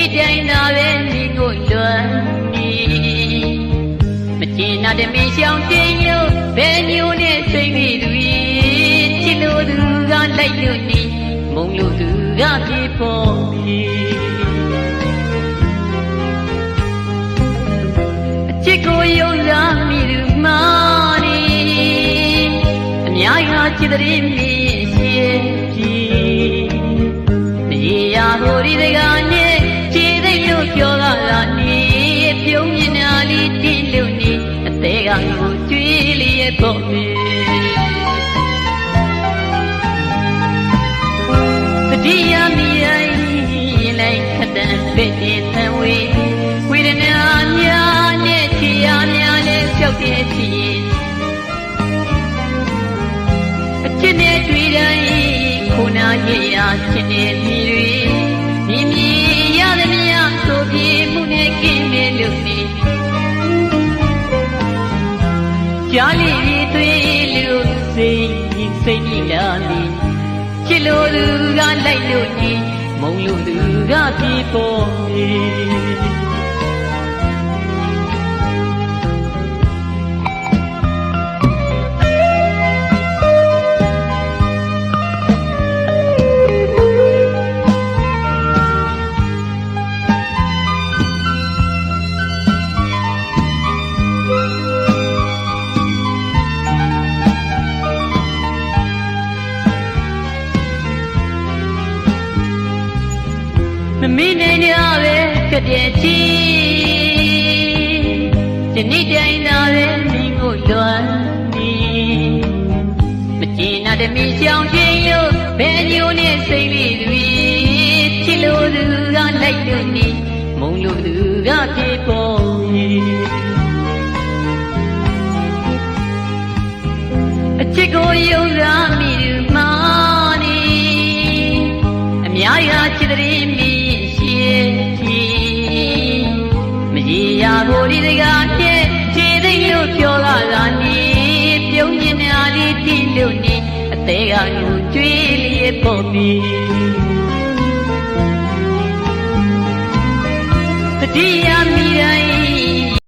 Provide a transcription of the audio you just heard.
နေ့တိုင်းသာပဲမိကိုလွမ်းနေမကျင်နာတဲ့မင်းရှောင်တင်လို့ဘယ်မျိုးနဲ့စိတ်တွေချစ်လို့သူကလိုက်လို့နေမုံလို့သူကပြေပေါ်ပြီအချစ်ကိုယုံစားမိသူမှာနေအများကြီးချစ်တဲ့မင်းရှိပြီမရေရာဟိုဒီတကားနဲ့ခြေသိပ်လို့ပြောလာနေပြုံးမြင်နာလေးတင်းလို့နေအသေးကကိုကျွေးလေးရဲ့ပေါ့ပြီတတိယမိတိုင်းလိုက်ခတ်တဲ့ပဲ့တဲ့သံဝေဝေဒနာများနဲ့ချီရများနဲ့ပြောက်တဲ့ချီအချစ်နဲ့တွေ့တိုင်းခုနာရဲ့ရာချစ်တဲ့မိတွေမြင်မြင်ရသည်များဆိုပြေမှုနဲ့ကင်းနေလို့နေကြားလေးတွေလို့စိတ်ကြီးလာနေချစ်လို့သူကလိုက်လို့နေမုံလို့သူကပြေပေါ်နေမမေ့နိုင်ရပဲကတဲ့ချီဒီနေ့တိုင်းသာပဲမိကိုလွမ်းနေမကျင်နာတဲ့မင်းရှောင်ခြင်းလို့ဘယ်မျိုးနဲ့စိတ်လေးတွေချစ်လို့သူကလိုက်လို့နေမုံလို့သူကပြေပေါ်နေအချစ်ကိုယုံစားမိသူမှာနေအများကြီးချစ်တဲ့မင်းမရေရာကိုဒီတကားနဲ့ခြေသိပ်လို့ပြောလာနေပြုံးမြင်နာလေးတင်းလို့နေအသေးကကိုကျွေးလေးပေါ်ပြီတတိယမိတိုင်း